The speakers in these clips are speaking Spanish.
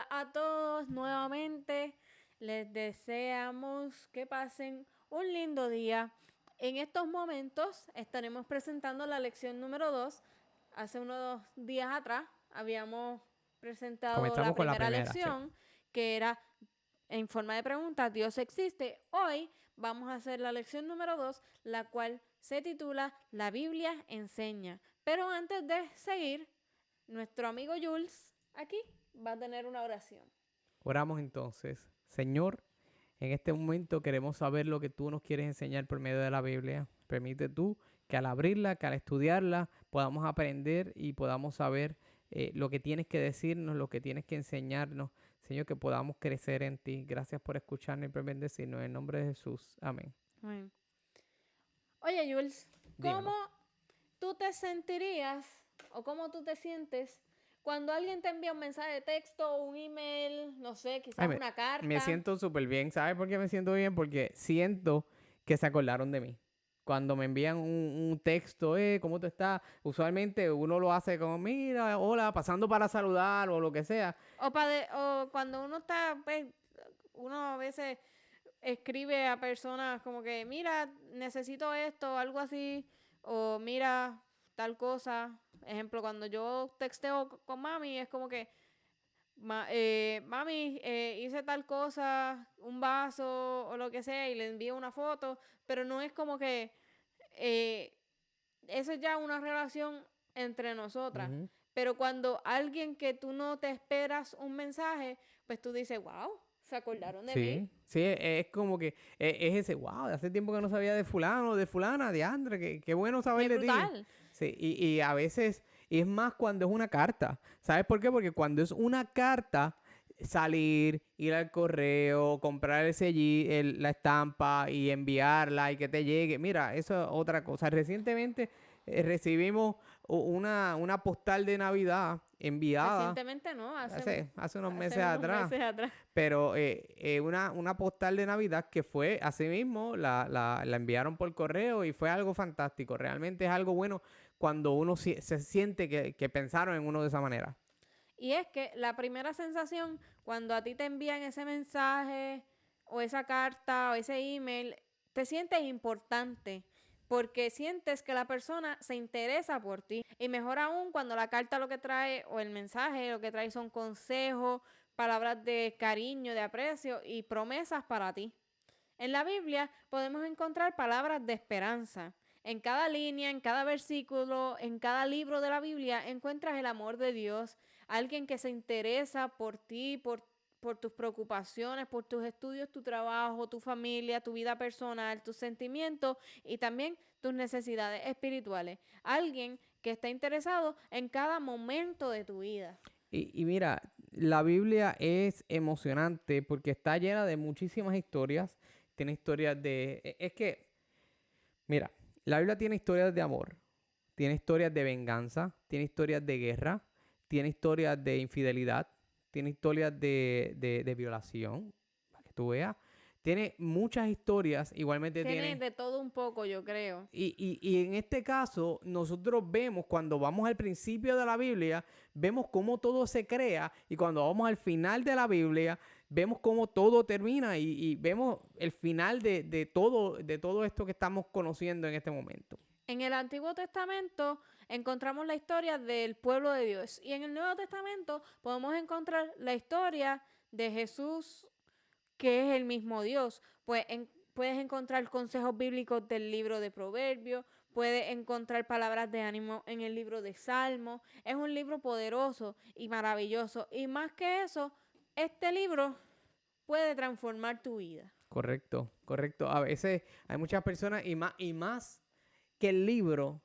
Hola a todos nuevamente. Les deseamos que pasen un lindo día. En estos momentos estaremos presentando la lección número 2. Hace unos días atrás habíamos presentado la Comenzamos con la primera primera, sí. lección, que era en forma de pregunta, ¿Dios existe? Hoy vamos a hacer la lección número 2, la cual se titula La Biblia enseña. Pero antes de seguir, nuestro amigo Jules aquí va a tener una oración. Oramos entonces. Señor, en este momento queremos saber lo que tú nos quieres enseñar por medio de la Biblia. Permite tú que al abrirla, que al estudiarla, podamos aprender y podamos saber lo que tienes que decirnos, lo que tienes que enseñarnos. Señor, que podamos crecer en ti. Gracias por escucharnos y por bendecirnos. En el nombre de Jesús. Amén. Bueno. Oye, Jules, ¿cómo Dímelo. tú te sentirías o cómo tú te sientes cuando alguien te envía un mensaje de texto, un email, no sé, Ay, quizás una me carta? siento súper bien. ¿Sabes por qué me siento bien? Porque siento que se acordaron de mí. Cuando me envían un texto, ¿cómo tú estás? Usualmente uno lo hace como, mira, hola, pasando para saludar o lo que sea. O cuando uno está, pues, uno a veces escribe a personas como que, mira, necesito esto, algo así, o mira, tal cosa. Ejemplo, cuando yo texteo con mami, es como que, mami, hice tal cosa, un vaso o lo que sea, y le envío una foto, pero no es como que eh, eso es ya una relación entre nosotras. Ujú. Pero cuando alguien que tú no te esperas un mensaje, pues tú dices, wow, se acordaron de mí. Sí, sí, es como que es ese, wow, hace tiempo que no sabía de fulano, de fulana, de Andre, qué bueno saber Qué de ti. brutal. Sí, y a veces, y es más cuando es una carta. ¿Sabes por qué? Porque cuando es una carta, salir, ir al correo, comprar el la estampa y enviarla y que te llegue. Mira, eso es otra cosa. Recientemente recibimos una postal de Navidad enviada Recientemente no, hace unos hace meses unos atrás. meses atrás. Pero una postal de Navidad que fue así mismo, la enviaron por correo y fue algo fantástico. Realmente es algo bueno cuando uno se siente que pensaron en uno de esa manera. Y es que la primera sensación cuando a ti te envían ese mensaje o esa carta o ese email, te sientes importante porque sientes que la persona se interesa por ti. Y mejor aún cuando la carta lo que trae o el mensaje lo que trae son consejos, palabras de cariño, de aprecio y promesas para ti. En la Biblia podemos encontrar palabras de esperanza. En cada línea, en cada versículo, en cada libro de la Biblia encuentras el amor de Dios, alguien que se interesa por ti, por tus preocupaciones, por tus estudios, tu trabajo, tu familia, tu vida personal, tus sentimientos y también tus necesidades espirituales. Alguien que está interesado en cada momento de tu vida. Y mira, la Biblia es emocionante porque está llena de muchísimas historias. Tiene historias de... Es que, mira, la Biblia tiene historias de amor, tiene historias de venganza, tiene historias de guerra, tiene historias de infidelidad, tiene historias de violación, para que tú veas. Tiene muchas historias, igualmente Tiene tiene... de todo un poco, yo creo. Y en este caso, nosotros vemos, cuando vamos al principio de la Biblia, vemos cómo todo se crea, y cuando vamos al final de la Biblia, vemos cómo todo termina y vemos el final de todo esto que estamos conociendo en este momento. En el Antiguo Testamento encontramos la historia del pueblo de Dios y en el Nuevo Testamento podemos encontrar la historia de Jesús, que es el mismo Dios. Puedes encontrar consejos bíblicos del libro de Proverbios, puedes encontrar palabras de ánimo en el libro de Salmos. Es un libro poderoso y maravilloso. Y más que eso, este libro puede transformar tu vida. Correcto, correcto. A veces hay muchas personas y más que el libro,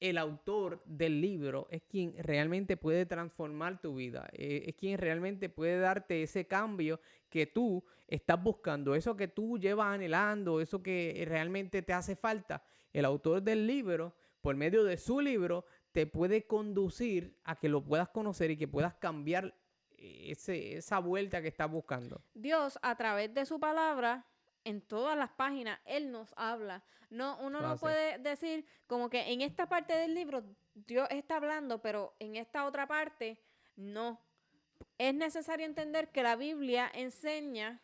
el autor del libro es quien realmente puede transformar tu vida, es quien realmente puede darte ese cambio que tú estás buscando, eso que tú llevas anhelando, eso que realmente te hace falta. El autor del libro, por medio de su libro, te puede conducir a que lo puedas conocer y que puedas cambiar esa vuelta que estás buscando. Dios, a través de su palabra, en todas las páginas, Él nos habla. No, uno Lo no hace. puede decir como que en esta parte del libro Dios está hablando, pero en esta otra parte no. es necesario entender que la Biblia enseña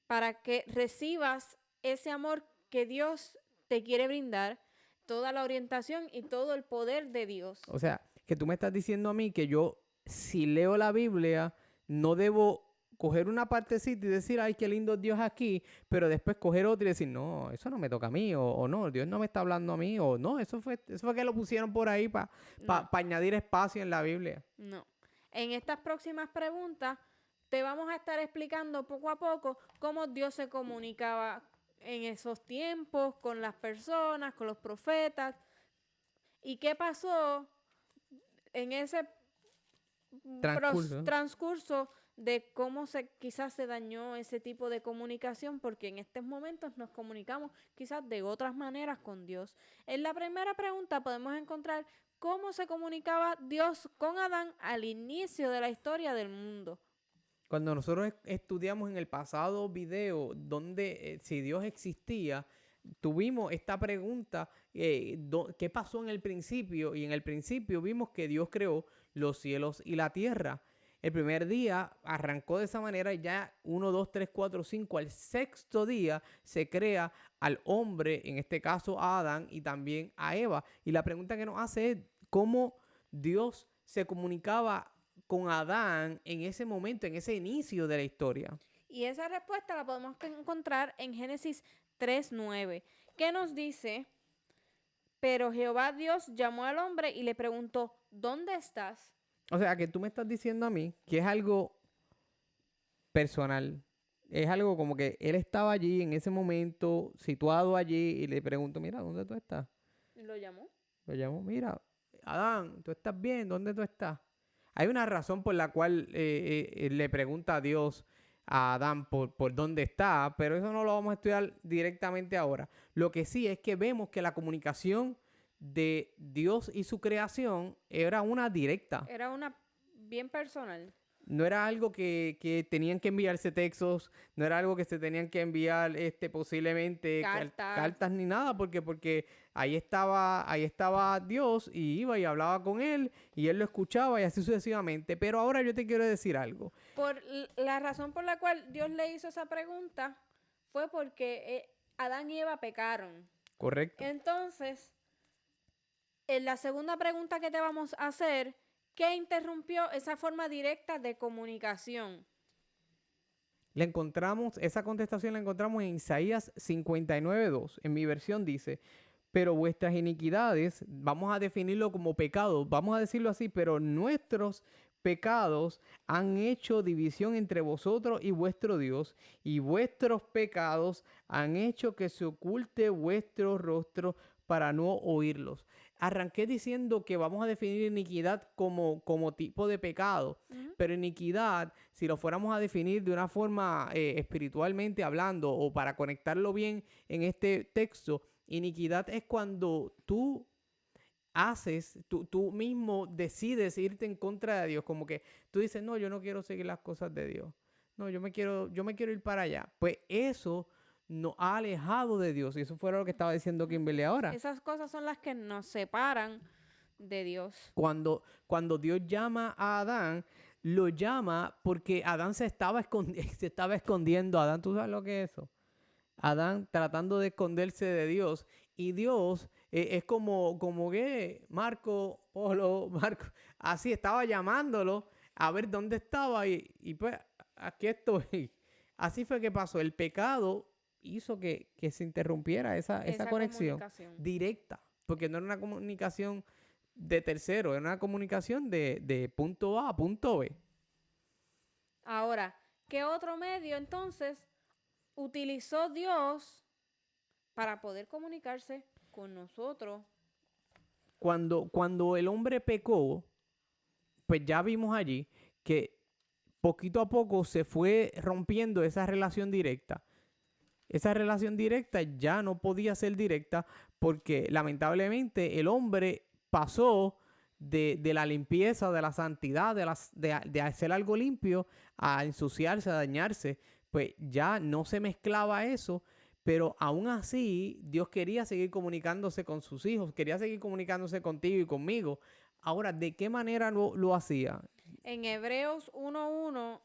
para que recibas ese amor que Dios te quiere brindar, toda la orientación y todo el poder de Dios. O sea, que tú me estás diciendo a mí que yo, si leo la Biblia, no debo coger una partecita y decir, ay, qué lindo Dios aquí, pero después coger otra y decir, no, eso no me toca a mí, o no, Dios no me está hablando a mí, o no, eso fue que lo pusieron por ahí para No, añadir espacio en la Biblia. no. En estas próximas preguntas te vamos a estar explicando poco a poco cómo Dios se comunicaba en esos tiempos con las personas, con los profetas, y qué pasó en ese Transcurso. transcurso de cómo quizás se dañó ese tipo de comunicación, porque en estos momentos nos comunicamos quizás de otras maneras con Dios. En la primera pregunta podemos encontrar cómo se comunicaba Dios con Adán al inicio de la historia del mundo. Cuando nosotros estudiamos en el pasado video donde si Dios existía, tuvimos esta pregunta, ¿qué pasó en el principio? Y en el principio vimos que Dios creó los cielos y la tierra. El primer día arrancó de esa manera y ya 1, 2, 3, 4, 5, al sexto día se crea al hombre, en este caso a Adán y también a Eva. Y la pregunta que nos hace es, ¿cómo Dios se comunicaba con Adán en ese momento, en ese inicio de la historia? Y esa respuesta la podemos encontrar en Génesis 3:9, que nos dice, pero Jehová Dios llamó al hombre y le preguntó, ¿dónde estás? O sea, que tú me estás diciendo a mí que es algo personal. Es algo como que él estaba allí en ese momento, situado allí, y le pregunto, mira, ¿dónde tú estás? Y lo llamó. Lo llamo, mira, Adán, ¿tú estás bien? ¿Dónde tú estás? Hay una razón por la cual le pregunta a Dios a Adán por dónde está, pero eso no lo vamos a estudiar directamente ahora. Lo que sí es que vemos que la comunicación de Dios y su creación era una directa. Era una bien personal. No era algo que tenían que enviarse textos, no era algo que se tenían que enviar posiblemente cartas ni nada, porque ahí estaba Dios y iba y hablaba con él y él lo escuchaba y así sucesivamente. Pero ahora yo te quiero decir algo. Por la razón por la cual Dios le hizo esa pregunta fue porque Adán y Eva pecaron. Correcto. Entonces, en la segunda pregunta que te vamos a hacer, ¿qué interrumpió esa forma directa de comunicación? Esa contestación la encontramos en Isaías 59:2. En mi versión dice, pero vuestras iniquidades, vamos a definirlo como pecados, vamos a decirlo así, pero nuestros pecados han hecho división entre vosotros y vuestro Dios, y vuestros pecados han hecho que se oculte vuestro rostro para no oírlos. Arranqué diciendo que vamos a definir iniquidad como tipo de pecado, pero iniquidad, si lo fuéramos a definir de una forma espiritualmente hablando o para conectarlo bien en este texto, iniquidad es cuando tú tú mismo decides irte en contra de Dios, como que tú dices, no, yo no quiero seguir las cosas de Dios, no, yo me quiero ir para allá. Pues eso nos ha alejado de Dios, y eso fue lo que estaba diciendo Kimberly ahora. Esas cosas son las que nos separan de Dios. Cuando Dios llama a Adán, lo llama porque Adán se estaba escondiendo. Adán, ¿tú sabes lo que es eso? Adán tratando de esconderse de Dios. Y Dios es como que Marco, así estaba llamándolo a ver dónde estaba. Y pues aquí estoy. Así fue que pasó. El pecado hizo que se interrumpiera esa conexión directa. Porque no era una comunicación de tercero, era una comunicación de punto A a punto B. Ahora, ¿qué otro medio entonces utilizó Dios para poder comunicarse con nosotros? Cuando el hombre pecó, pues ya vimos allí que poquito a poco se fue rompiendo esa relación directa. Esa relación directa ya no podía ser directa porque lamentablemente el hombre pasó de la limpieza, de la santidad, de hacer algo limpio a ensuciarse, a dañarse. Pues ya no se mezclaba eso, pero aún así Dios quería seguir comunicándose con sus hijos, quería seguir comunicándose contigo y conmigo. Ahora, ¿de qué manera lo hacía? En Hebreos 1:1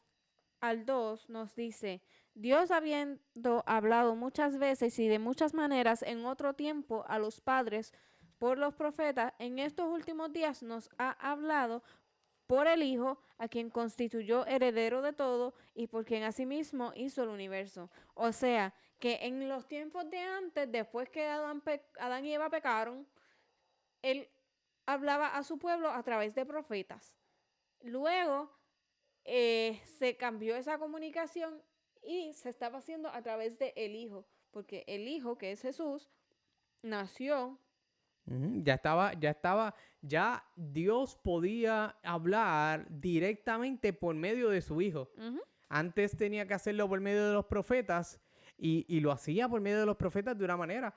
al 2 nos dice, Dios habiendo hablado muchas veces y de muchas maneras en otro tiempo a los padres por los profetas, en estos últimos días nos ha hablado por el Hijo, a quien constituyó heredero de todo y por quien asimismo hizo el universo. O sea, que en los tiempos de antes, después que Adán y Eva pecaron, él hablaba a su pueblo a través de profetas. Luego se cambió esa comunicación y se estaba haciendo a través de el Hijo, porque el Hijo, que es Jesús, nació. Ya Dios podía hablar directamente por medio de su Hijo. Antes tenía que hacerlo por medio de los profetas y lo hacía por medio de los profetas de una manera.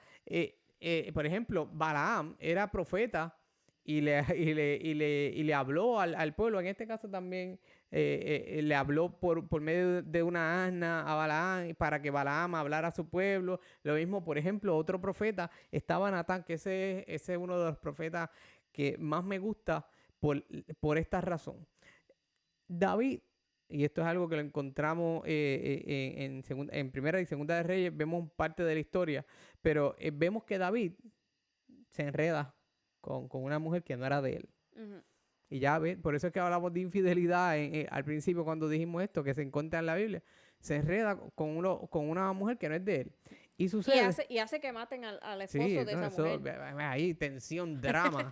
Por ejemplo, Balaam era profeta y le habló al pueblo. En este caso también le habló por medio de una asna a Balaam para que Balaam hablara a su pueblo. Lo mismo, por ejemplo, otro profeta estaba Natán, que ese es uno de los profetas que más me gusta por esta razón. David, y esto es algo que lo encontramos en Primera y Segunda de Reyes, vemos parte de la historia, pero vemos que David se enreda con una mujer que no era de él. Y ya ves, por eso es que hablamos de infidelidad al principio cuando dijimos esto, que se encuentra en la Biblia. Se enreda con una mujer que no es de él. Y sucede... Y hace que maten al esposo de esa mujer. Ahí, tensión, drama,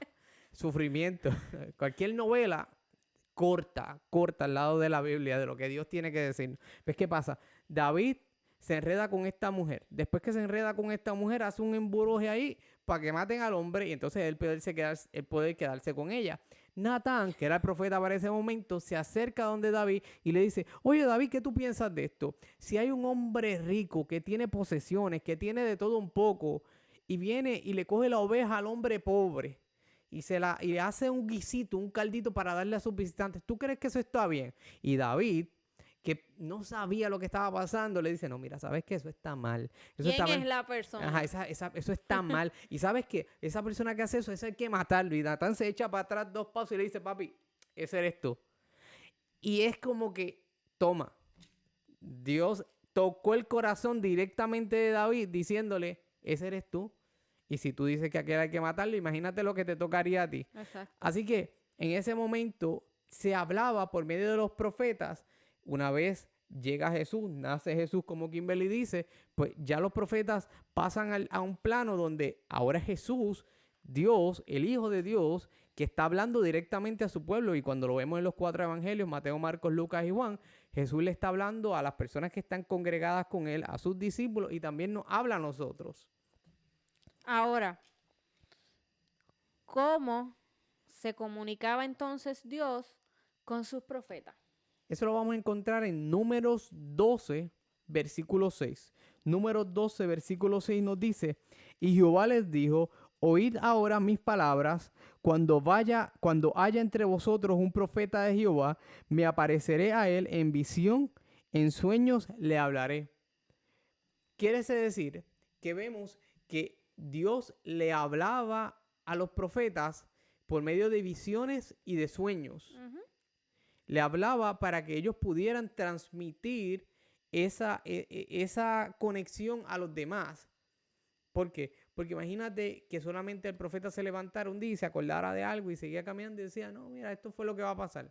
sufrimiento. Cualquier novela corta al lado de la Biblia, de lo que Dios tiene que decir. ¿Ves qué pasa? David se enreda con esta mujer. Después que se enreda con esta mujer, hace un embruje ahí para que maten al hombre y entonces él puede quedarse con ella. Natán, que era el profeta para ese momento, se acerca a donde David y le dice, oye David, ¿qué tú piensas de esto? Si hay un hombre rico que tiene posesiones, que tiene de todo un poco, y viene y le coge la oveja al hombre pobre y le hace un guisito, un caldito para darle a sus visitantes, ¿tú crees que eso está bien? Y David, que no sabía lo que estaba pasando, le dice, no, mira, ¿sabes qué? Eso está mal. Eso ¿Quién es la persona? Ajá, eso está mal. Y ¿sabes qué? Esa persona que hace eso, esa hay que matarlo. Y Natán se echa para atrás 2 pasos y le dice, papi, ese eres tú. Y es como que, toma, Dios tocó el corazón directamente de David diciéndole, ese eres tú. Y si tú dices que aquel hay que matarlo, imagínate lo que te tocaría a ti. Exacto. Así que en ese momento se hablaba por medio de los profetas. Una vez llega Jesús, nace Jesús, como Kimberly dice, pues ya los profetas pasan a un plano donde ahora es Jesús, Dios, el Hijo de Dios, que está hablando directamente a su pueblo. Y cuando lo vemos en los 4 evangelios, Mateo, Marcos, Lucas y Juan, Jesús le está hablando a las personas que están congregadas con él, a sus discípulos, y también nos habla a nosotros. Ahora, ¿cómo se comunicaba entonces Dios con sus profetas? Eso lo vamos a encontrar en Números 12, versículo 6. Números 12, versículo 6 nos dice, y Jehová les dijo, oíd ahora mis palabras, cuando haya entre vosotros un profeta de Jehová, me apareceré a él en visión, en sueños le hablaré. Quiere decir que vemos que Dios le hablaba a los profetas por medio de visiones y de sueños. Le hablaba para que ellos pudieran transmitir esa conexión a los demás. ¿Por qué? Porque imagínate que solamente el profeta se levantara un día y se acordara de algo y seguía caminando y decía, no, mira, esto fue lo que va a pasar.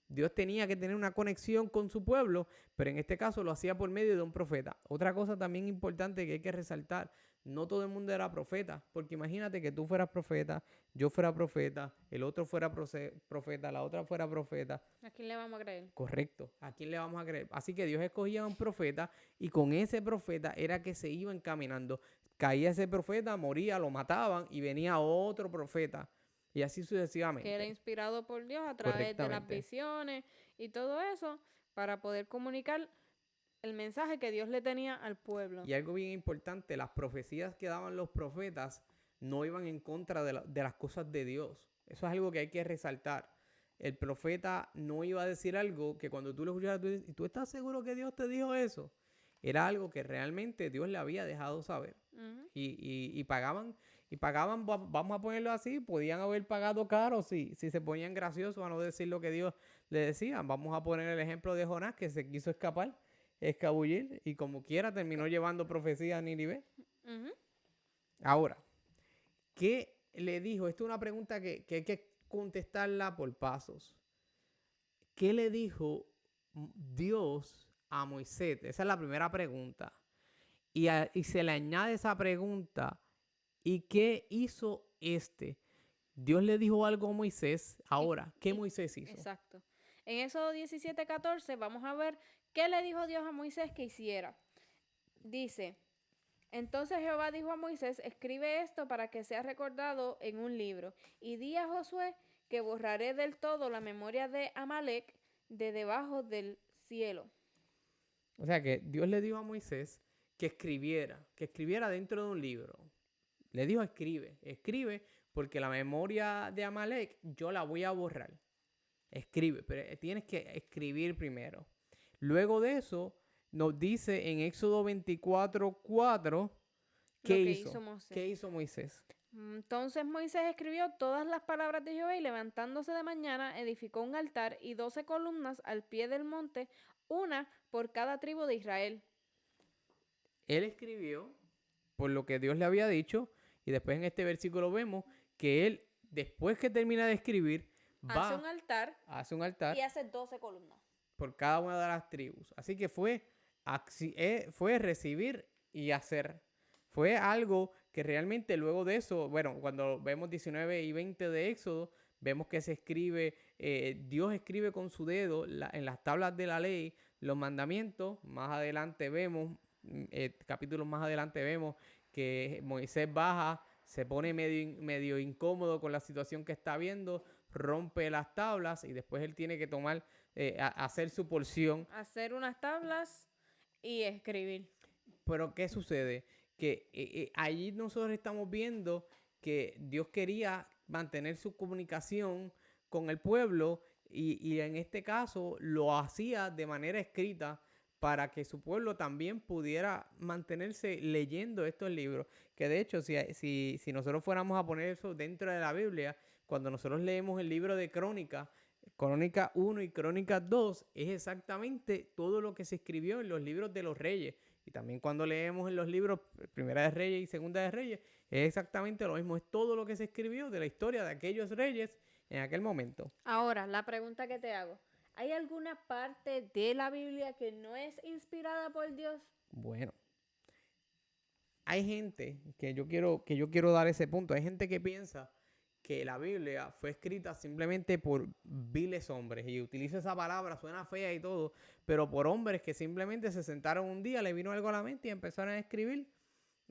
Dios tenía que tener una conexión con su pueblo, pero en este caso lo hacía por medio de un profeta. Otra cosa también importante que hay que resaltar, no todo el mundo era profeta, porque imagínate que tú fueras profeta, yo fuera profeta, el otro fuera profeta, la otra fuera profeta. ¿A quién le vamos a creer? Correcto, ¿a quién le vamos a creer? Así que Dios escogía a un profeta y con ese profeta era que se iban caminando. Caía ese profeta, moría, lo mataban y venía otro profeta. Y así sucesivamente. Que era inspirado por Dios a través de las visiones y todo eso para poder comunicar el mensaje que Dios le tenía al pueblo. Y algo bien importante, las profecías que daban los profetas no iban en contra de las cosas de Dios. Eso es algo que hay que resaltar. El profeta no iba a decir algo que cuando tú lo escuchabas, ¿tú estás seguro que Dios te dijo eso? Era algo que realmente Dios le había dejado saber. Y pagaban, vamos a ponerlo así, podían haber pagado caro si se ponían graciosos a no decir lo que Dios le decía, vamos a poner el ejemplo de Jonás, que se quiso escapar, escabullir, y como quiera terminó llevando profecía a Nínive. Ujú. Ahora, ¿qué le dijo? Esta es una pregunta que hay que contestarla por pasos. ¿Qué le dijo Dios a Moisés? Esa es la primera pregunta. Y se le añade esa pregunta, ¿y qué hizo este? Dios le dijo algo a Moisés. Ahora, ¿qué y- Moisés hizo? Exacto. En Éxodo 17:14 vamos a ver qué le dijo Dios a Moisés que hiciera. Dice, entonces Jehová dijo a Moisés, escribe esto para que sea recordado en un libro. Y di a Josué que borraré del todo la memoria de Amalek de debajo del cielo. O sea que Dios le dijo a Moisés que escribiera dentro de un libro. Le dijo, escribe, porque la memoria de Amalek yo la voy a borrar. Escribe, pero tienes que escribir primero. Luego de eso, nos dice en Éxodo 24:4, ¿qué Lo que hizo? hizo Moisés. ¿Qué hizo Moisés? Entonces Moisés escribió todas las palabras de Jehová y levantándose de mañana edificó un altar y 12 columnas al pie del monte, una por cada tribu de Israel. Él escribió por lo que Dios le había dicho, y después en este versículo vemos que él, después que termina de escribir, Hace un va, altar hace un altar y hace 12 columnas. por cada una de las tribus. Así que fue recibir y hacer. Fue algo que realmente luego de eso, bueno, cuando vemos 19 y 20 de Éxodo, vemos que se escribe, Dios escribe con su dedo en las tablas de la ley los mandamientos. Más adelante vemos, capítulos más adelante vemos que Moisés baja, se pone medio incómodo con la situación que está viendo, rompe las tablas y después él tiene que tomar hacer su porción. Hacer unas tablas y escribir. Pero ¿qué sucede? Que allí nosotros estamos viendo que Dios quería mantener su comunicación con el pueblo y en este caso lo hacía de manera escrita para que su pueblo también pudiera mantenerse leyendo estos libros. Que de hecho, si nosotros fuéramos a poner eso dentro de la Biblia, cuando nosotros leemos el libro de Crónica 1 y Crónica 2, es exactamente todo lo que se escribió en los libros de los reyes. Y también cuando leemos en los libros Primera de Reyes y Segunda de Reyes, es exactamente lo mismo. Es todo lo que se escribió de la historia de aquellos reyes en aquel momento. Ahora, la pregunta que te hago. ¿Hay alguna parte de la Biblia que no es inspirada por Dios? Bueno, hay gente que yo quiero dar ese punto. Hay gente que piensa que la Biblia fue escrita simplemente por viles hombres. Y utiliza esa palabra, suena fea y todo, pero por hombres que simplemente se sentaron un día, le vino algo a la mente y empezaron a escribir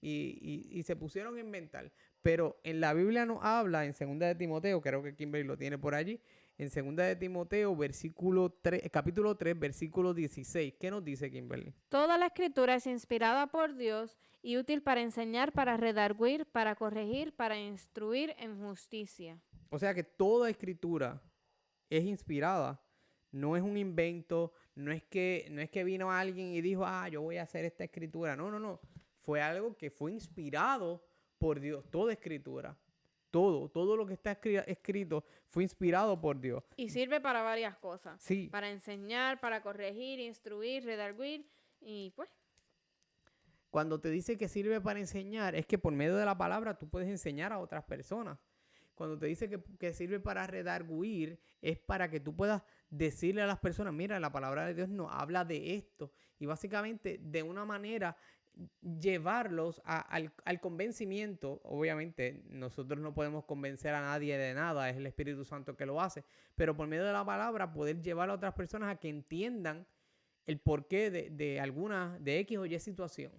y se pusieron a inventar. Pero en la Biblia nos habla, en 2 de Timoteo, creo que Kimberly lo tiene por allí, en 2 de Timoteo, capítulo 3, versículo 16. ¿Qué nos dice Kimberly? Toda la escritura es inspirada por Dios y útil para enseñar, para redarguir, para corregir, para instruir en justicia. O sea que toda escritura es inspirada. No es un invento, no es que vino alguien y dijo, yo voy a hacer esta escritura. No, no, no. Fue algo que fue inspirado por Dios. Toda escritura, todo lo que está escrito fue inspirado por Dios. Y sirve para varias cosas. Sí, Para enseñar, para corregir, instruir, redarguir y pues. cuando te dice que sirve para enseñar, es que por medio de la palabra tú puedes enseñar a otras personas. Cuando te dice que sirve para redarguir, es para que tú puedas decirle a las personas, mira, la palabra de Dios nos habla de esto. Y básicamente, de una manera, llevarlos al convencimiento. Obviamente, nosotros no podemos convencer a nadie de nada, es el Espíritu Santo que lo hace. Pero por medio de la palabra, poder llevar a otras personas a que entiendan el porqué de X o Y situación.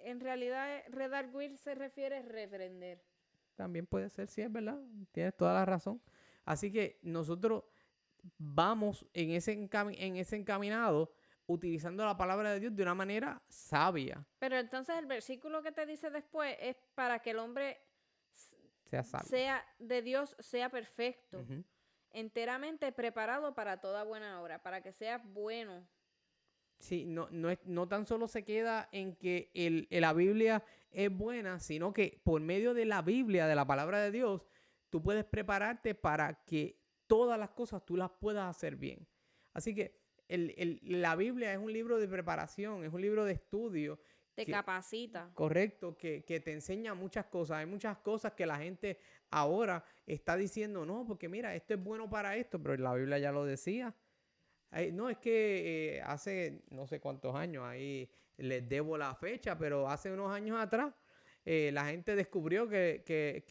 En realidad, redarguir se refiere a reprender. También puede ser, sí, es verdad. Tienes toda la razón. Así que nosotros vamos en ese encaminado utilizando la palabra de Dios de una manera sabia. Pero entonces el versículo que te dice después es para que el hombre Sea salvo. sea de Dios, sea perfecto, Ujú. enteramente preparado para toda buena obra, para que seas bueno. Sí, no tan solo se queda en que la Biblia es buena, sino que por medio de la Biblia, de la palabra de Dios, tú puedes prepararte para que todas las cosas tú las puedas hacer bien. Así que la Biblia es un libro de preparación, es un libro de estudio. Te capacita. Correcto, que te enseña muchas cosas. Hay muchas cosas que la gente ahora está diciendo, no, porque mira, esto es bueno para esto, pero la Biblia ya lo decía. No, es que hace no sé cuántos años, ahí les debo la fecha, pero hace unos años atrás la gente descubrió que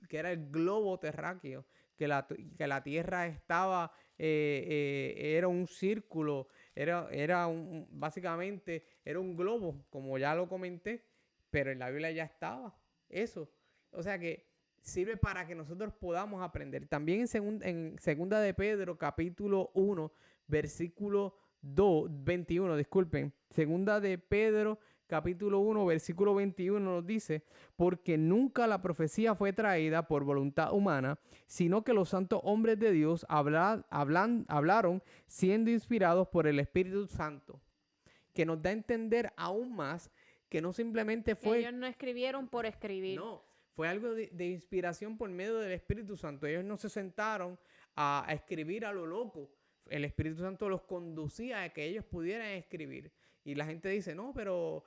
era el globo terráqueo, que la Tierra estaba, era un círculo, básicamente era un globo, como ya lo comenté, pero en la Biblia ya estaba eso. O sea que sirve para que nosotros podamos aprender. También en segunda de Pedro, capítulo 1, versículo 21, disculpen. Segunda de Pedro, capítulo 1, versículo 21 nos dice, porque nunca la profecía fue traída por voluntad humana, sino que los santos hombres de Dios hablaron siendo inspirados por el Espíritu Santo, que nos da a entender aún más que no simplemente fue... Ellos no escribieron por escribir. No, fue algo de inspiración por medio del Espíritu Santo. Ellos no se sentaron a escribir a lo loco. El Espíritu Santo los conducía a que ellos pudieran escribir. Y la gente dice, no, pero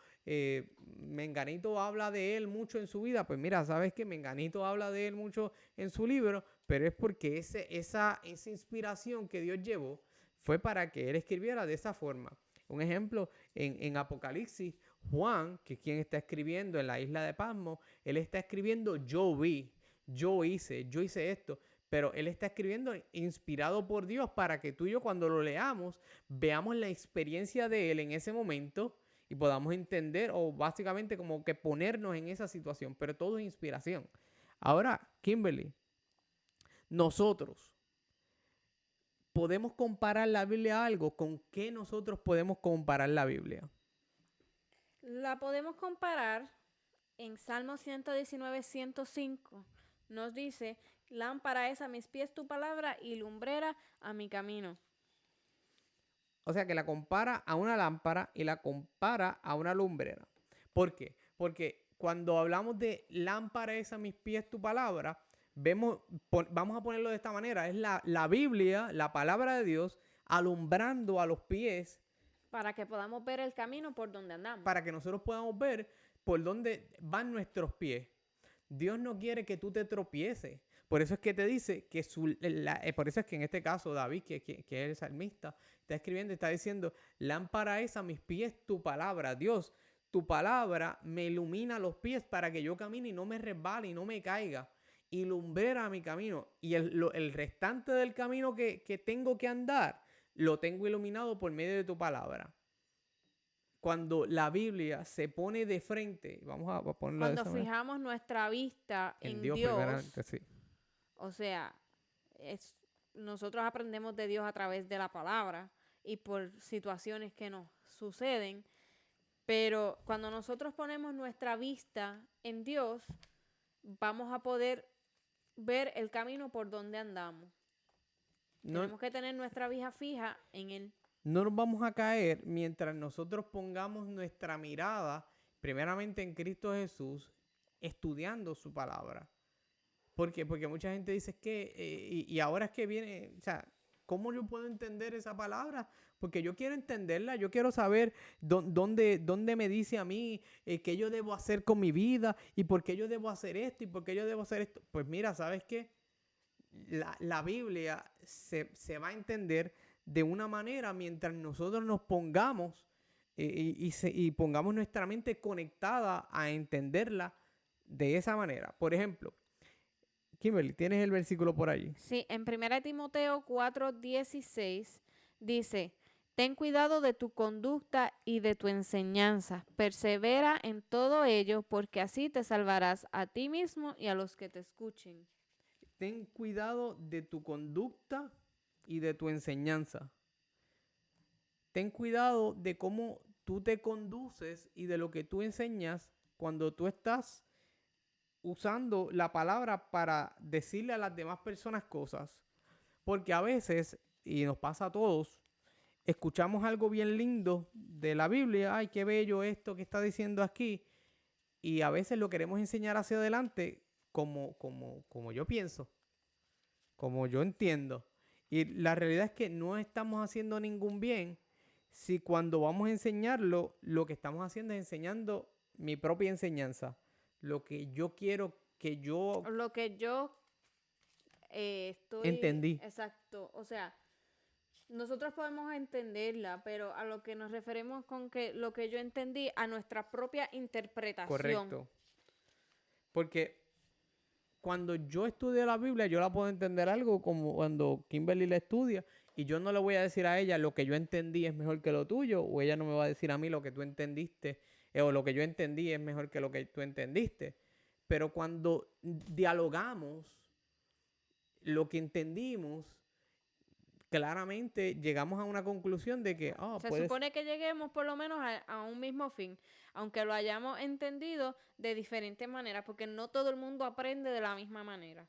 Menganito habla de él mucho en su vida. Pues mira, ¿sabes qué? Menganito habla de él mucho en su libro, pero es porque esa inspiración que Dios llevó fue para que él escribiera de esa forma. Un ejemplo, en Apocalipsis, Juan, que es quien está escribiendo en la isla de Patmos, él está escribiendo yo vi, yo hice esto. Pero él está escribiendo inspirado por Dios para que tú y yo cuando lo leamos veamos la experiencia de él en ese momento y podamos entender o básicamente como que ponernos en esa situación. Pero todo es inspiración. Ahora, Kimberly, nosotros podemos comparar la Biblia a algo. ¿Con qué nosotros podemos comparar la Biblia? La podemos comparar en Salmo 119, 105. Nos dice, lámpara es a mis pies tu palabra y lumbrera a mi camino. O sea que la compara a una lámpara y la compara a una lumbrera. ¿Por qué? Porque cuando hablamos de lámpara es a mis pies tu palabra, vamos a ponerlo de esta manera, es la Biblia, la palabra de Dios, alumbrando a los pies. Para que podamos ver el camino por donde andamos. Para que nosotros podamos ver por dónde van nuestros pies. Dios no quiere que tú te tropieces. Por eso es que te dice que por eso es que en este caso David, que es el salmista, está escribiendo y está diciendo, lámpara es a mis pies tu palabra. Dios, tu palabra me ilumina los pies para que yo camine y no me resbale y no me caiga. Y lumbrera mi camino. Y el restante del camino que tengo que andar, lo tengo iluminado por medio de tu palabra. Cuando la Biblia se pone de frente, vamos a ponerlo de esa manera. Cuando fijamos nuestra vista en Dios, sí. O sea, nosotros aprendemos de Dios a través de la palabra y por situaciones que nos suceden, pero cuando nosotros ponemos nuestra vista en Dios, vamos a poder ver el camino por donde andamos. Tenemos que tener nuestra vista fija en Él. No nos vamos a caer mientras nosotros pongamos nuestra mirada primeramente en Cristo Jesús, estudiando su palabra. ¿Por qué? Porque mucha gente dice que, y ahora es que viene, o sea, ¿cómo yo puedo entender esa palabra? Porque yo quiero entenderla, yo quiero saber dónde me dice a mí qué yo debo hacer con mi vida y por qué yo debo hacer esto y por qué yo debo hacer esto. Pues mira, ¿sabes qué? La Biblia se va a entender de una manera mientras nosotros nos pongamos y pongamos nuestra mente conectada a entenderla de esa manera. Por ejemplo, Kimberly, ¿tienes el versículo por allí? Sí, en 1 Timoteo 4:16 dice, ten cuidado de tu conducta y de tu enseñanza. Persevera en todo ello porque así te salvarás a ti mismo y a los que te escuchen. Ten cuidado de tu conducta y de tu enseñanza. Ten cuidado de cómo tú te conduces y de lo que tú enseñas cuando tú estás usando la palabra para decirle a las demás personas cosas. Porque a veces, y nos pasa a todos, escuchamos algo bien lindo de la Biblia. Ay, qué bello esto que está diciendo aquí. Y a veces lo queremos enseñar hacia adelante como yo pienso, como yo entiendo. Y la realidad es que no estamos haciendo ningún bien si cuando vamos a enseñarlo, lo que estamos haciendo es enseñando mi propia enseñanza. Lo que yo quiero que yo Lo que yo estoy, entendí. exacto, o sea, nosotros podemos entenderla, pero a lo que nos referimos con que lo que yo entendí, a nuestra propia interpretación. Correcto. Porque cuando yo estudio la Biblia, yo la puedo entender algo como cuando Kimberly la estudia y yo no le voy a decir a ella lo que yo entendí es mejor que lo tuyo o ella no me va a decir a mí lo que tú entendiste o lo que yo entendí es mejor que lo que tú entendiste. Pero cuando dialogamos lo que entendimos, claramente llegamos a una conclusión de que, Se puedes, supone que lleguemos por lo menos a un mismo fin, aunque lo hayamos entendido de diferentes maneras, porque no todo el mundo aprende de la misma manera.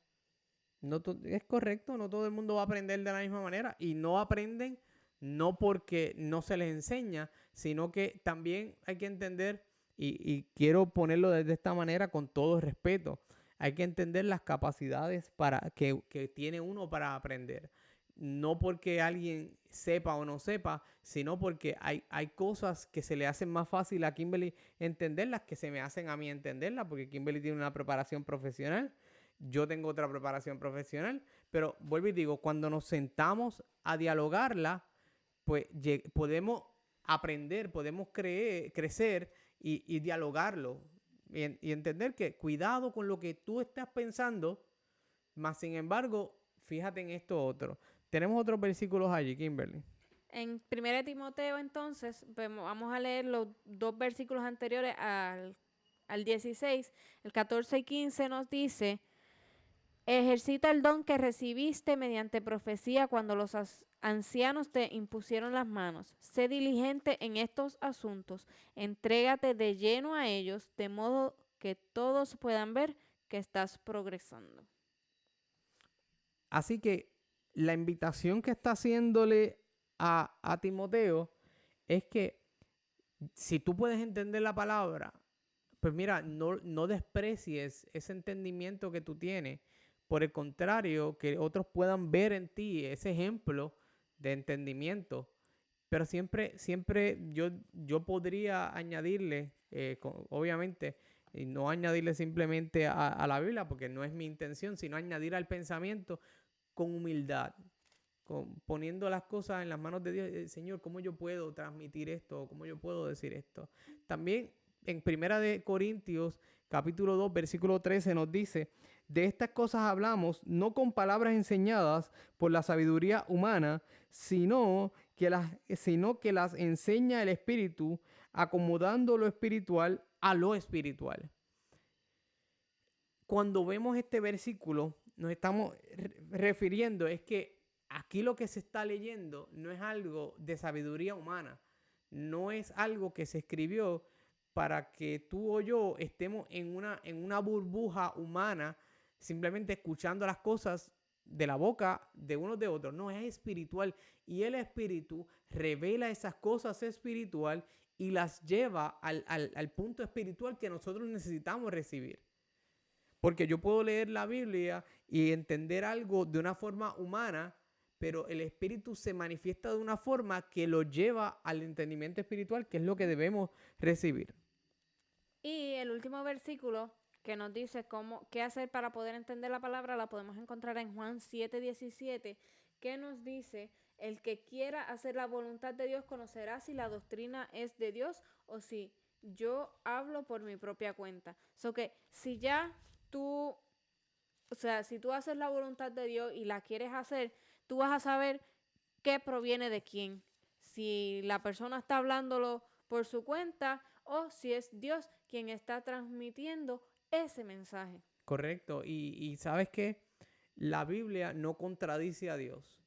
no es correcto, no todo el mundo va a aprender de la misma manera y no aprenden no porque no se les enseña, sino que también hay que entender, y quiero ponerlo de esta manera con todo respeto, hay que entender las capacidades que tiene uno para aprender. No porque alguien sepa o no sepa, sino porque hay cosas que se le hacen más fácil a Kimberly entenderlas que se me hacen a mí entenderlas, porque Kimberly tiene una preparación profesional, yo tengo otra preparación profesional, pero vuelvo y digo, cuando nos sentamos a dialogarla, pues podemos aprender, podemos crecer y dialogarlo y entender que cuidado con lo que tú estás pensando, más sin embargo, fíjate en esto otro. Tenemos otros versículos allí, Kimberly. En 1 Timoteo, entonces, vamos a leer los dos versículos anteriores al 16. El 14 y 15 nos dice: ejercita el don que recibiste mediante profecía cuando los ancianos te impusieron las manos. Sé diligente en estos asuntos. Entrégate de lleno a ellos, de modo que todos puedan ver que estás progresando. Así que la invitación que está haciéndole a Timoteo es que si tú puedes entender la palabra, pues mira, no desprecies ese entendimiento que tú tienes. Por el contrario, que otros puedan ver en ti ese ejemplo de entendimiento. Pero siempre yo podría añadirle, obviamente, y no añadirle simplemente a la Biblia, porque no es mi intención, sino añadir al pensamiento con humildad, poniendo las cosas en las manos de Dios. Señor, ¿cómo yo puedo transmitir esto? ¿Cómo yo puedo decir esto? También en 1 Corintios, capítulo 2, versículo 13 nos dice: de estas cosas hablamos no con palabras enseñadas por la sabiduría humana, sino que las enseña el Espíritu, acomodando lo espiritual a lo espiritual. Cuando vemos este versículo, nos estamos refiriendo es que aquí lo que se está leyendo no es algo de sabiduría humana, no es algo que se escribió para que tú o yo estemos en una burbuja humana, simplemente escuchando las cosas de la boca de unos de otros. No, es espiritual y el Espíritu revela esas cosas espiritual y las lleva al punto espiritual que nosotros necesitamos recibir. Porque yo puedo leer la Biblia y entender algo de una forma humana, pero el Espíritu se manifiesta de una forma que lo lleva al entendimiento espiritual, que es lo que debemos recibir. Y el último versículo que nos dice qué hacer para poder entender la palabra, la podemos encontrar en Juan 7:17, que nos dice: el que quiera hacer la voluntad de Dios conocerá si la doctrina es de Dios o si yo hablo por mi propia cuenta. So que si ya tú, o sea, si tú haces la voluntad de Dios y la quieres hacer, tú vas a saber qué proviene de quién. Si la persona está hablándolo por su cuenta o si es Dios quien está transmitiendo ese mensaje. Correcto. Y ¿sabes qué? La Biblia no contradice a Dios.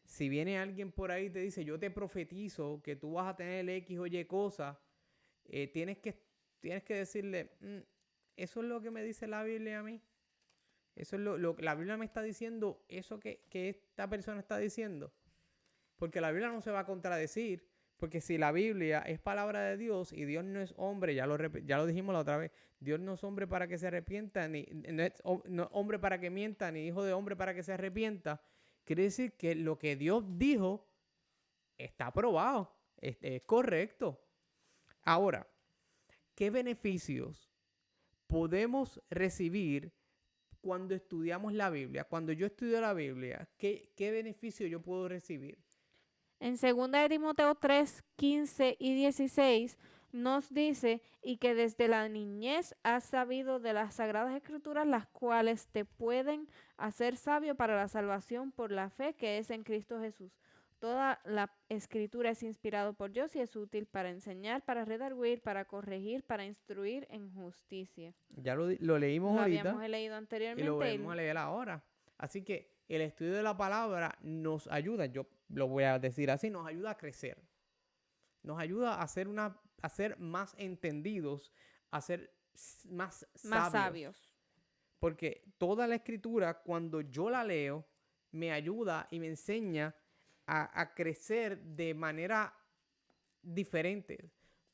Si viene alguien por ahí y te dice, yo te profetizo que tú vas a tener X o Y cosa, tienes que decirle, eso es lo que me dice la Biblia a mí. Eso es la Biblia me está diciendo, eso que esta persona está diciendo. Porque la Biblia no se va a contradecir. Porque si la Biblia es palabra de Dios y Dios no es hombre, ya lo dijimos la otra vez, Dios no es hombre para que se arrepienta, no es hombre para que mienta, ni hijo de hombre para que se arrepienta. quiere decir que lo que Dios dijo está aprobado, es correcto. Ahora, ¿qué beneficios podemos recibir cuando estudiamos la Biblia? Cuando yo estudio la Biblia, ¿qué beneficio yo puedo recibir? En 2 de Timoteo 3, 15 y 16 nos dice, y que desde la niñez has sabido de las sagradas escrituras, las cuales te pueden hacer sabio para la salvación por la fe que es en Cristo Jesús. Toda la escritura es inspirada por Dios y es útil para enseñar, para redarguir, para corregir, para instruir en justicia. Ya lo leímos Lo ahorita habíamos leído y lo anteriormente. vamos a leer ahora. Así que el estudio de la palabra nos ayuda, yo lo voy a decir así, nos ayuda a crecer. Nos ayuda a ser más entendidos, a ser más sabios. Porque toda la escritura, cuando yo la leo, me ayuda y me enseña a crecer de manera diferente.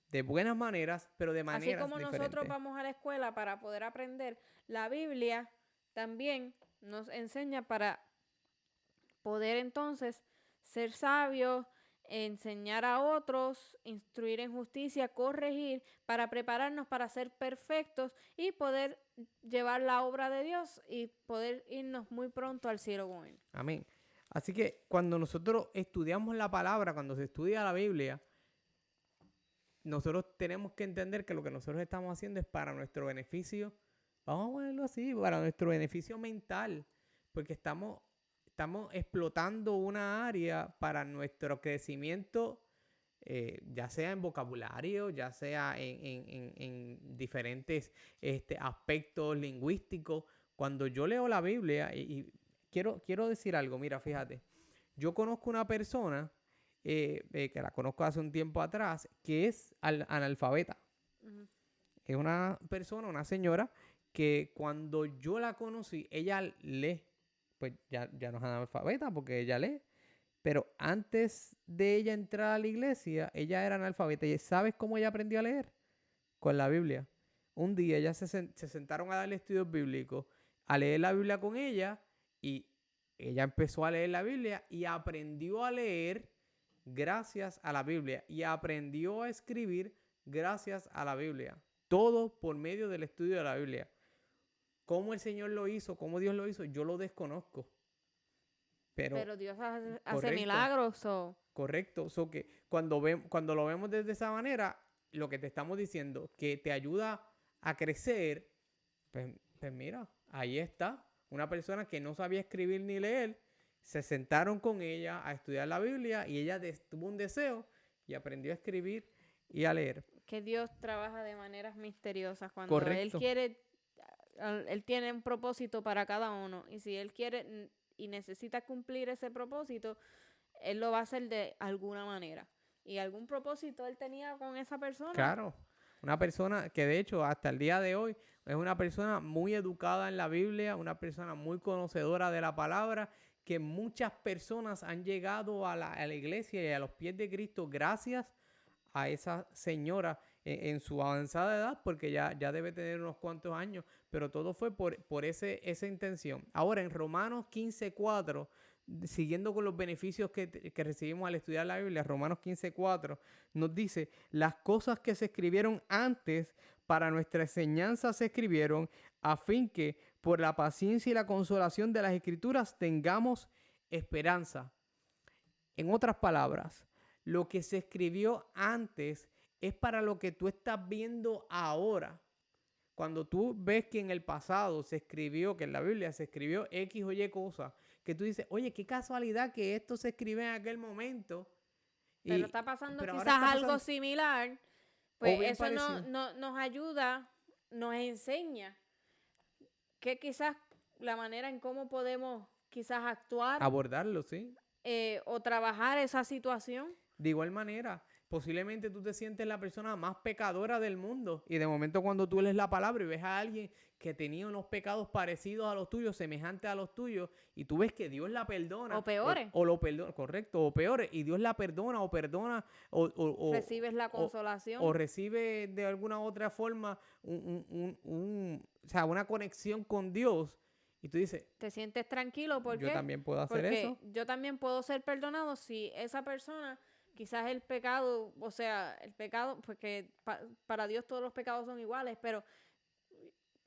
De buenas maneras, pero de maneras Así como diferentes. nosotros vamos a la escuela para poder aprender, la Biblia también nos enseña para poder entonces ser sabios, enseñar a otros, instruir en justicia, corregir, para prepararnos para ser perfectos y poder llevar la obra de Dios y poder irnos muy pronto al cielo con Él. Amén. Así que cuando nosotros estudiamos la palabra, cuando se estudia la Biblia, nosotros tenemos que entender que lo que nosotros estamos haciendo es para nuestro beneficio, vamos a ponerlo así, para nuestro beneficio mental, porque estamos explotando una área para nuestro crecimiento, ya sea en vocabulario, ya sea en diferentes aspectos lingüísticos. Cuando yo leo la Biblia, y quiero decir algo, mira, fíjate, yo conozco una persona que la conozco hace un tiempo atrás, que es analfabeta. Ujú. Es una persona, una señora, que cuando yo la conocí, ella lee. Pues ya no es analfabeta porque ella lee. Pero antes de ella entrar a la iglesia, ella era analfabeta. ¿Y sabes cómo ella aprendió a leer? Con la Biblia. Un día ellas se sentaron a darle estudios bíblicos, a leer la Biblia con ella, y ella empezó a leer la Biblia y aprendió a leer gracias a la Biblia y aprendió a escribir gracias a la Biblia. Todo por medio del estudio de la Biblia. ¿Cómo el Señor lo hizo? ¿Cómo Dios lo hizo? Yo lo desconozco. Pero Dios hace correcto, milagros. correcto. So que cuando lo vemos desde esa manera, lo que te estamos diciendo, que te ayuda a crecer, pues mira, ahí está. Una persona que no sabía escribir ni leer, se sentaron con ella a estudiar la Biblia y ella tuvo un deseo y aprendió a escribir y a leer. Que Dios trabaja de maneras misteriosas. Cuando Correcto. Él quiere, Él tiene un propósito para cada uno. Y si Él quiere y necesita cumplir ese propósito, Él lo va a hacer de alguna manera. Y algún propósito Él tenía con esa persona. Claro. Una persona que de hecho hasta el día de hoy es una persona muy educada en la Biblia, una persona muy conocedora de la palabra, que muchas personas han llegado a la iglesia y a los pies de Cristo gracias a esa señora en su avanzada edad, porque ya debe tener unos cuantos años, pero todo fue por esa intención. Ahora, en Romanos 15:4, siguiendo con los beneficios que recibimos al estudiar la Biblia, Romanos 15:4 nos dice, las cosas que se escribieron antes para nuestra enseñanza se escribieron a fin que por la paciencia y la consolación de las Escrituras tengamos esperanza. En otras palabras, lo que se escribió antes es para lo que tú estás viendo ahora. Cuando tú ves que en el pasado se escribió, que en la Biblia se escribió X o Y cosa, que tú dices, oye, qué casualidad que esto se escribe en aquel momento. Pero está pasando pero ahora quizás está algo pasando, similar. o Pues bien eso parecido. nos ayuda, nos enseña que quizás la manera en cómo podemos quizás actuar Abordarlo, sí. o trabajar esa situación. De igual manera, posiblemente tú te sientes la persona más pecadora del mundo y de momento cuando tú lees la palabra y ves a alguien que tenía unos pecados parecidos a los tuyos, semejantes a los tuyos, y tú ves que Dios la perdona. O peores. O lo perdona, correcto, o peores, y Dios la perdona o perdona Recibes la consolación. o recibe de alguna otra forma o sea, una conexión con Dios. Y tú dices, Te sientes tranquilo, ¿por yo qué? también puedo hacer Porque eso. yo también puedo ser perdonado si esa persona, quizás el pecado, o sea, el pecado, porque para Dios todos los pecados son iguales, pero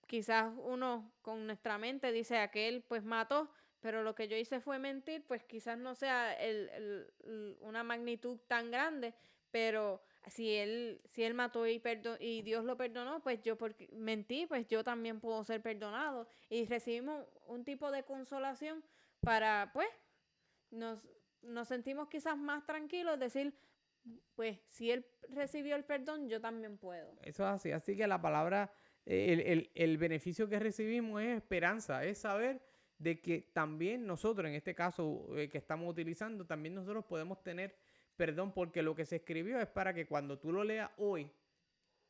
quizás uno con nuestra mente dice aquel pues mató, pero lo que yo hice fue mentir, pues quizás no sea una magnitud tan grande, pero si él mató y Dios lo perdonó, pues yo porque mentí, pues yo también puedo ser perdonado. Y recibimos un tipo de consolación para, pues, nos, nos sentimos quizás más tranquilos, decir, pues, si él recibió el perdón, yo también puedo. Eso es así. Así que la palabra, el beneficio que recibimos es esperanza, es saber de que también nosotros, en este caso que estamos utilizando, también nosotros podemos tener perdón, porque lo que se escribió es para que cuando tú lo leas hoy,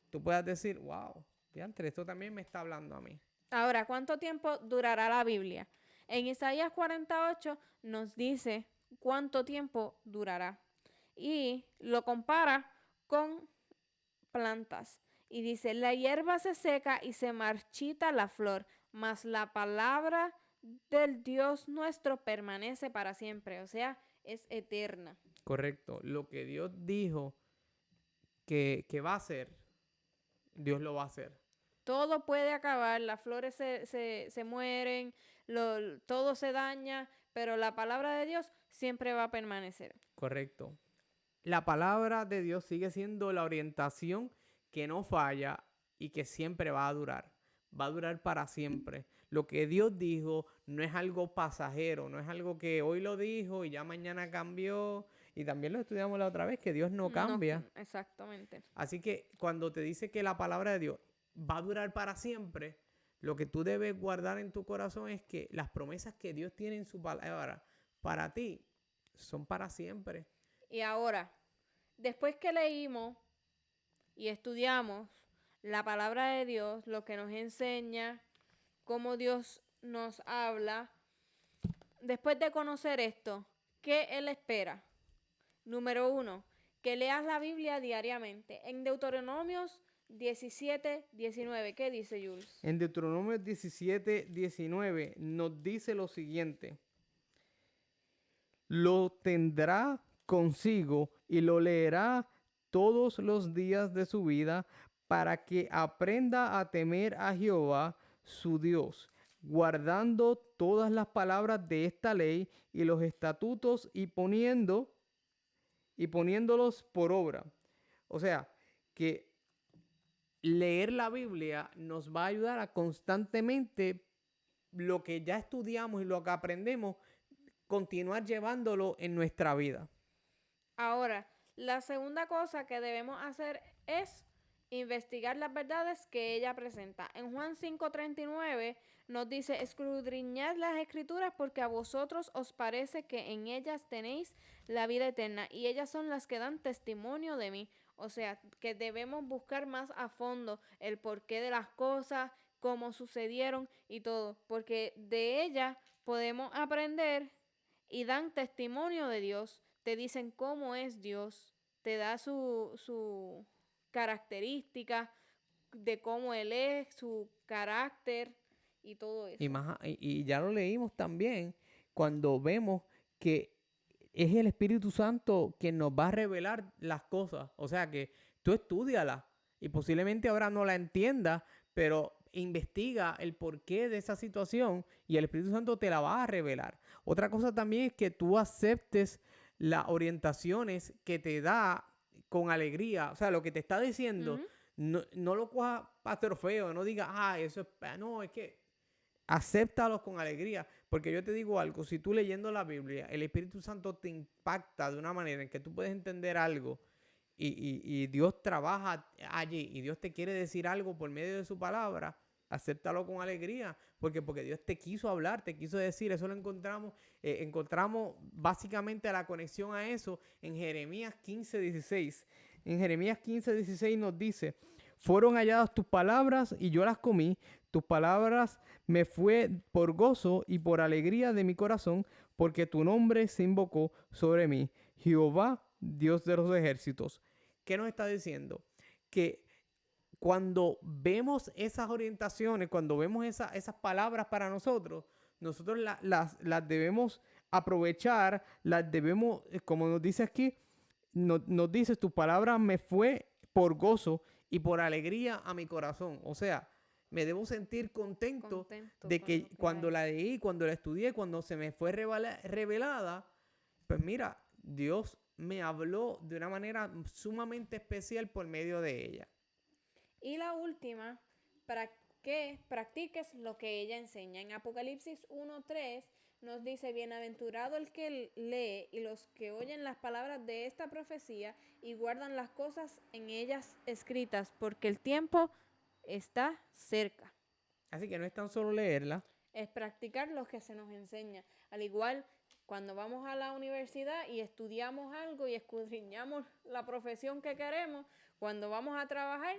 tú puedas decir, wow, diantre, esto también me está hablando a mí. Ahora, ¿cuánto tiempo durará la Biblia? En Isaías 48 nos dice cuánto tiempo durará y lo compara con plantas. Y dice, la hierba se seca y se marchita la flor, mas la palabra del Dios nuestro permanece para siempre, o sea, es eterna. Correcto. Lo que Dios dijo que va a hacer, Dios lo va a hacer. Todo puede acabar, las flores se mueren, todo se daña, pero la palabra de Dios siempre va a permanecer. Correcto. La palabra de Dios sigue siendo la orientación que no falla y que siempre va a durar. Va a durar para siempre. Lo que Dios dijo no es algo pasajero, no es algo que hoy lo dijo y ya mañana cambió. Y también lo estudiamos la otra vez, que Dios no No, cambia. exactamente. Así que cuando te dice que la palabra de Dios va a durar para siempre, lo que tú debes guardar en tu corazón es que las promesas que Dios tiene en su palabra para ti son para siempre. Y ahora, después que leímos y estudiamos la palabra de Dios, lo que nos enseña, cómo Dios nos habla, después de conocer esto, ¿qué Él espera? Número 1, que leas la Biblia diariamente. En Deuteronomios 17:19, ¿qué dice Jules? En Deuteronomio 17:19 nos dice lo siguiente: lo tendrá consigo y lo leerá todos los días de su vida para que aprenda a temer a Jehová, su Dios, guardando todas las palabras de esta ley y los estatutos y poniéndolos por obra. O sea, que leer la Biblia nos va a ayudar a constantemente lo que ya estudiamos y lo que aprendemos, continuar llevándolo en nuestra vida. Ahora, la segunda cosa que debemos hacer es investigar las verdades que ella presenta. En Juan 5:39 nos dice, escudriñad las escrituras porque a vosotros os parece que en ellas tenéis la vida eterna y ellas son las que dan testimonio de mí. O sea, que debemos buscar más a fondo el porqué de las cosas, cómo sucedieron y todo, porque de ellas podemos aprender y dan testimonio de Dios, te dicen cómo es Dios, te da su característica de cómo Él es, su carácter y todo Y, eso. más, y ya lo leímos también cuando vemos que es el Espíritu Santo quien nos va a revelar las cosas. O sea que tú estudiala y posiblemente ahora no la entiendas, pero investiga el porqué de esa situación y el Espíritu Santo te la va a revelar. Otra cosa también es que tú aceptes las orientaciones que te da con alegría. O sea, lo que te está diciendo, Ujú. no lo cojas a trofeo, no digas, eso es, no, es que acéptalos con alegría, porque yo te digo algo, si tú leyendo la Biblia, el Espíritu Santo te impacta de una manera en que tú puedes entender algo y Dios trabaja allí y Dios te quiere decir algo por medio de su palabra, acéptalo con alegría, porque Dios te quiso hablar, te quiso decir, eso lo encontramos básicamente la conexión a eso en Jeremías 15:16. En Jeremías 15:16 nos dice, fueron halladas tus palabras y yo las comí, tus palabras me fue por gozo y por alegría de mi corazón, porque tu nombre se invocó sobre mí, Jehová, Dios de los ejércitos. ¿Qué nos está diciendo? Que cuando vemos esas orientaciones, cuando vemos esas palabras para nosotros, nosotros las debemos aprovechar, las debemos, como nos dice aquí, nos dice, tu palabra me fue por gozo y por alegría a mi corazón. O sea, me debo sentir contento de con que lo que cuando hay. la leí, cuando la estudié, cuando se me fue revelada, pues mira, Dios me habló de una manera sumamente especial por medio de ella. Y la última, para que practiques lo que ella enseña. En Apocalipsis 1:3 nos dice, bienaventurado el que lee y los que oyen las palabras de esta profecía y guardan las cosas en ellas escritas, porque el tiempo está cerca. Así que no es tan solo leerla. Es practicar lo que se nos enseña. Al igual, cuando vamos a la universidad y estudiamos algo y escudriñamos la profesión que queremos, cuando vamos a trabajar,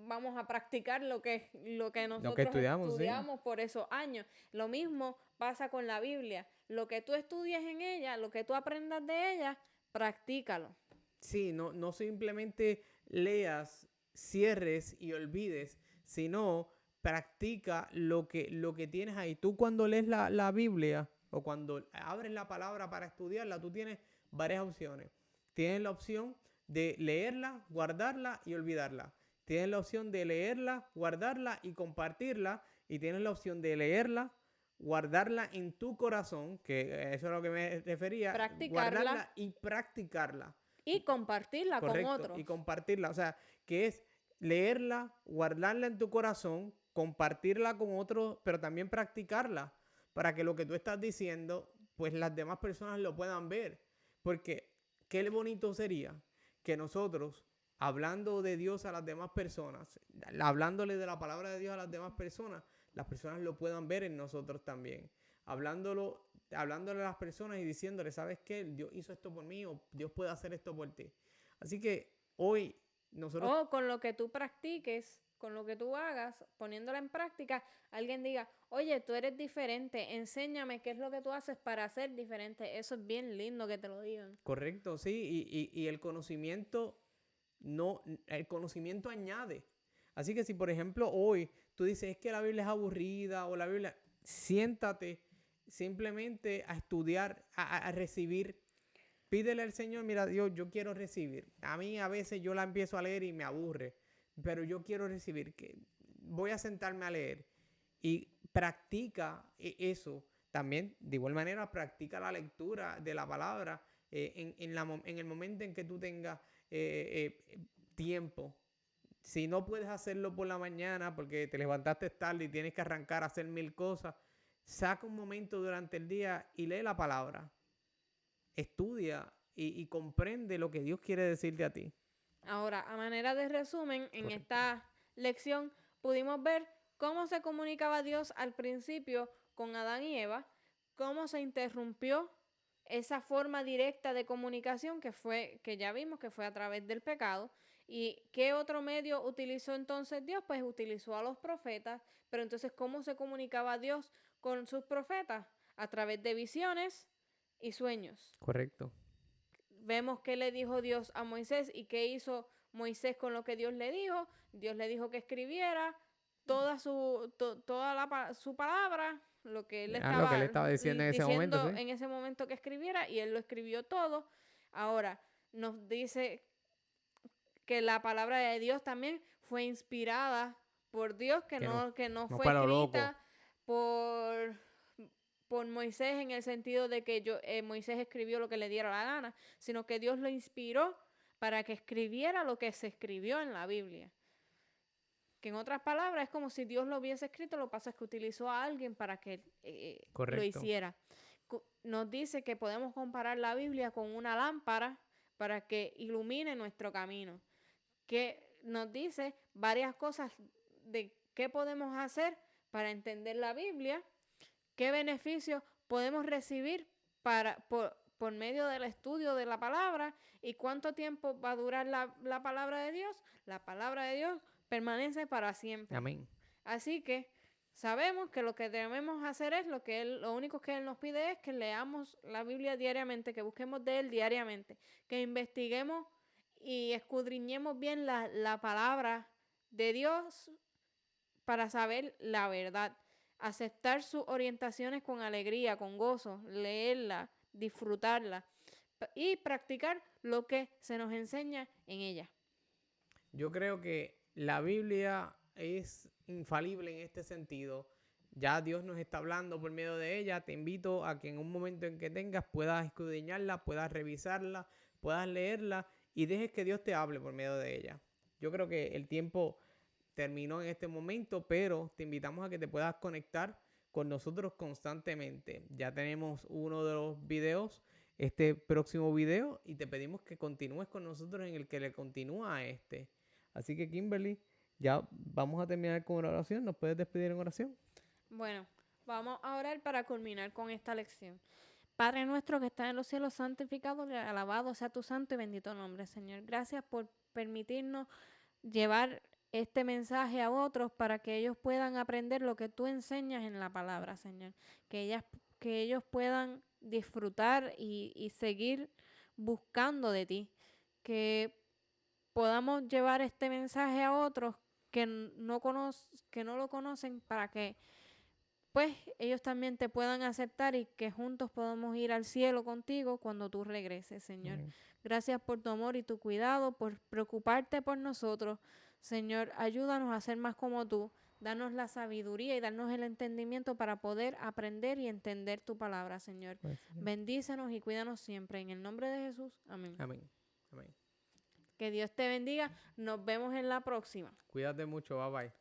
vamos a practicar lo que Lo que nosotros estudiamos, sí. estudiamos por esos años. Lo mismo pasa con la Biblia. Lo que tú estudies en ella, lo que tú aprendas de ella, practícalo. Sí, no simplemente leas, cierres y olvides, sino practica lo que tienes ahí. Tú cuando lees la Biblia o cuando abres la palabra para estudiarla, tú tienes varias opciones. Tienes la opción de leerla, guardarla y olvidarla. Tienes la opción de leerla, guardarla y compartirla. Y tienes la opción de leerla, guardarla en tu corazón, que eso es a lo que me refería, Practicarla. guardarla y practicarla. Y compartirla con Correcto, otros. y compartirla. O sea, que es leerla, guardarla en tu corazón, compartirla con otros, pero también practicarla para que lo que tú estás diciendo, pues las demás personas lo puedan ver. Porque qué bonito sería que nosotros, hablando de Dios a las demás personas, hablándole de la palabra de Dios a las demás personas, las personas lo puedan ver en nosotros también. Hablándole a las personas y diciéndole, ¿sabes qué? Dios hizo esto por mí o Dios puede hacer esto por ti. Así que hoy nosotros... O con lo que tú practiques, con lo que tú hagas, poniéndola en práctica, alguien diga, oye, tú eres diferente, enséñame qué es lo que tú haces para ser diferente. Eso es bien lindo que te lo digan. Correcto, sí, y el conocimiento el conocimiento añade. Así que si por ejemplo hoy tú dices es que la Biblia es aburrida o la Biblia, siéntate simplemente a estudiar, a recibir. Pídele al Señor, mira Dios, yo quiero recibir. A mí a veces yo la empiezo a leer y me aburre, pero yo quiero recibir, que voy a sentarme a leer y practica eso. También, de igual manera, practica la lectura de la palabra en el momento en que tú tengas tiempo. Si no puedes hacerlo por la mañana porque te levantaste tarde y tienes que arrancar a hacer 1000 cosas, saca un momento durante el día y lee la palabra. Estudia y comprende lo que Dios quiere decirte a ti. Ahora, a manera de resumen, en Correcto. esta lección pudimos ver cómo se comunicaba Dios al principio con Adán y Eva, cómo se interrumpió esa forma directa de comunicación que ya vimos que fue a través del pecado. ¿Y qué otro medio utilizó entonces Dios? Pues utilizó a los profetas, pero entonces ¿cómo se comunicaba Dios con sus profetas? A través de visiones y sueños. Correcto. Vemos qué le dijo Dios a Moisés y qué hizo Moisés con lo que Dios le dijo. Dios le dijo que escribiera toda su palabra, lo que él Lo que él estaba diciendo en ese momento, ¿sí? en ese momento que escribiera, y él lo escribió todo. Ahora, nos dice que la palabra de Dios también fue inspirada por Dios, que no fue escrita por Moisés en el sentido de que Moisés escribió lo que le diera la gana, sino que Dios lo inspiró para que escribiera lo que se escribió en la Biblia. Que en otras palabras es como si Dios lo hubiese escrito, lo que pasa es que utilizó a alguien para que lo hiciera. Nos dice que podemos comparar la Biblia con una lámpara para que ilumine nuestro camino. Que nos dice varias cosas de qué podemos hacer para entender la Biblia, qué beneficios podemos recibir por medio del estudio de la palabra y cuánto tiempo va a durar la palabra de Dios. La palabra de Dios permanece para siempre. Amén. Así que sabemos que lo que debemos hacer es lo único que Él nos pide es que leamos la Biblia diariamente, que busquemos de Él diariamente, que investiguemos y escudriñemos bien la palabra de Dios para saber la verdad, aceptar sus orientaciones con alegría, con gozo, leerla, disfrutarla y practicar lo que se nos enseña en ella. Yo creo que la Biblia es infalible en este sentido. Ya Dios nos está hablando por medio de ella. Te invito a que en un momento en que tengas puedas escudriñarla, puedas revisarla, puedas leerla y dejes que Dios te hable por medio de ella. Yo creo que el tiempo terminó en este momento, pero te invitamos a que te puedas conectar con nosotros constantemente. Ya tenemos uno de los videos, este próximo video, y te pedimos que continúes con nosotros en el que le continúa a este. Así que Kimberly, ya vamos a terminar con una oración. ¿Nos puedes despedir en oración? Bueno, vamos a orar para culminar con esta lección. Padre nuestro que estás en los cielos, santificado, alabado sea tu santo y bendito nombre, Señor. Gracias por permitirnos llevar este mensaje a otros para que ellos puedan aprender lo que tú enseñas en la palabra, Señor. Que ellos puedan disfrutar y seguir buscando de ti. Que podamos llevar este mensaje a otros que no lo conocen para que pues ellos también te puedan aceptar y que juntos podamos ir al cielo contigo cuando tú regreses, Señor. Amén. Gracias por tu amor y tu cuidado, por preocuparte por nosotros. Señor, ayúdanos a ser más como tú. Danos la sabiduría y darnos el entendimiento para poder aprender y entender tu palabra, Señor. Pues, Señor. Bendícenos y cuídanos siempre. En el nombre de Jesús. Amén. Amén. Amén. Que Dios te bendiga. Nos vemos en la próxima. Cuídate mucho. Bye bye.